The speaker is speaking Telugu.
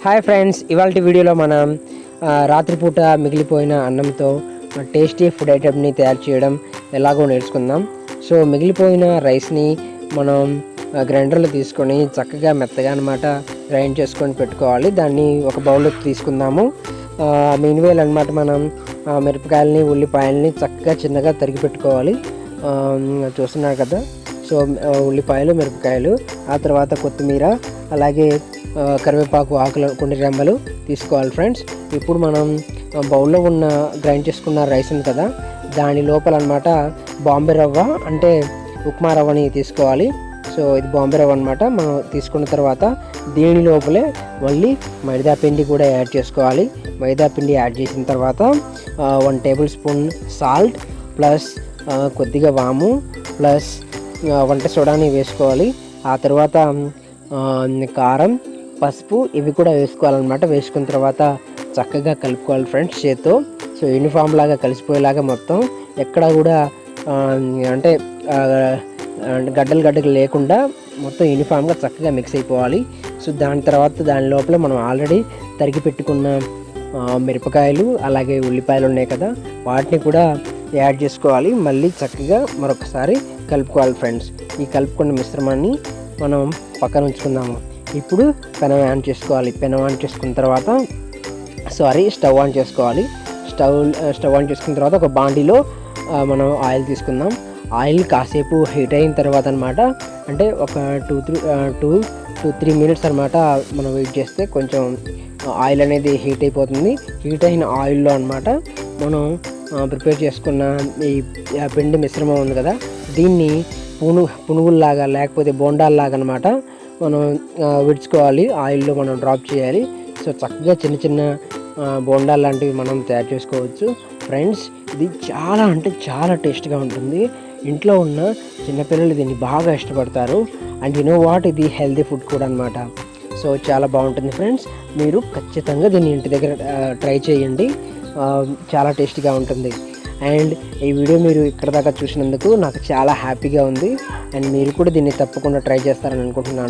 హాయ్ ఫ్రెండ్స్, ఇవాళ వీడియోలో మనం రాత్రిపూట మిగిలిపోయిన అన్నంతో టేస్టీ ఫుడ్ ఐటెంని తయారు చేయడం ఎలాగో నేర్చుకుందాం. సో మిగిలిపోయిన రైస్ని మనం గ్రైండర్లో తీసుకొని చక్కగా మెత్తగా అనమాట గ్రైండ్ చేసుకొని పెట్టుకోవాలి. దాన్ని ఒక బౌల్లోకి తీసుకుందాము. మీన్వేల్ అనమాట మనం మిరపకాయలని ఉల్లిపాయలని చక్కగా చిన్నగా తరిగి పెట్టుకోవాలి. చూస్తున్నారు కదా. సో ఉల్లిపాయలు, మిరపకాయలు, ఆ తర్వాత కొత్తిమీర, అలాగే కరివేపాకు ఆకులు, కొన్ని రెమ్మలు తీసుకోవాలి ఫ్రెండ్స్. ఇప్పుడు మనం బౌల్లో ఉన్న గ్రైండ్ చేసుకున్న రైస్ ఉంది కదా, దాని లోపల అనమాట బాంబే రవ్వ అంటే ఉప్మా రవ్వని తీసుకోవాలి. సో ఇది బాంబే రవ్వ అనమాట. మనం తీసుకున్న తర్వాత దీని లోపలే మళ్ళీ మైదా పిండి కూడా యాడ్ చేసుకోవాలి. మైదా పిండి యాడ్ చేసిన తర్వాత 1 టేబుల్ స్పూన్ సాల్ట్ ప్లస్ కొద్దిగా వాము ప్లస్ వంట సోడాని వేసుకోవాలి. ఆ తర్వాత కారం, పసుపు ఇవి కూడా వేసుకోవాలన్నమాట. వేసుకున్న తర్వాత చక్కగా కలుపుకోవాలి ఫ్రెండ్స్ చేత్తో. సో యూనిఫామ్ లాగా కలిసిపోయేలాగా మొత్తం ఎక్కడ కూడా అంటే గడ్డలు లేకుండా మొత్తం యూనిఫామ్గా చక్కగా మిక్స్ అయిపోవాలి. సో దాని తర్వాత దాని లోపల మనం ఆల్రెడీ తరిగి పెట్టుకున్న మిరపకాయలు అలాగే ఉల్లిపాయలు ఉన్నాయి కదా, వాటిని కూడా యాడ్ చేసుకోవాలి. మళ్ళీ చక్కగా మరొకసారి కలుపుకోవాలి ఫ్రెండ్స్. ఈ కలుపుకున్న మిశ్రమాన్ని మనం పక్కన ఉంచుకుందాము. ఇప్పుడు పెనం ఆన్ చేసుకోవాలి. పెనం ఆన్ చేసుకున్న తర్వాత స్టవ్ ఆన్ చేసుకోవాలి. స్టవ్ ఆన్ చేసుకున్న తర్వాత ఒక బాండీలో మనం ఆయిల్ తీసుకుందాం. ఆయిల్ కాసేపు హీట్ అయిన తర్వాత అనమాట, అంటే ఒక 2-3 మినిట్స్ అనమాట మనం వెయిట్ చేస్తే కొంచెం ఆయిల్ అనేది హీట్ అయిపోతుంది. హీట్ అయిన ఆయిల్లో అనమాట మనం ప్రిపేర్ చేసుకున్న ఈ పిండి మిశ్రమం ఉంది కదా, దీన్ని పునుగుల్లాగా లేకపోతే బోండాల్లాగా అనమాట మనం విడుచుకోవాలి. ఆయిల్లో మనం డ్రాప్ చేయాలి. సో చక్కగా చిన్న చిన్న బోండాలు లాంటివి మనం తయారు చేసుకోవచ్చు ఫ్రెండ్స్. ఇది చాలా అంటే చాలా టేస్ట్గా ఉంటుంది. ఇంట్లో ఉన్న చిన్నపిల్లలు దీన్ని బాగా ఇష్టపడతారు. అండ్ యు నో వాట్, ఇది హెల్తీ ఫుడ్ కూడా అనమాట. సో చాలా బాగుంటుంది ఫ్రెండ్స్. మీరు ఖచ్చితంగా దీన్ని ఇంటి దగ్గర ట్రై చేయండి. చాలా టేస్టీగా ఉంటుంది. అండ్ ఈ వీడియో మీరు ఇక్కడ దాకా చూసినందుకు నాకు చాలా హ్యాపీగా ఉంది. అండ్ మీరు కూడా దీన్ని తప్పకుండా ట్రై చేస్తారని అనుకుంటున్నాను.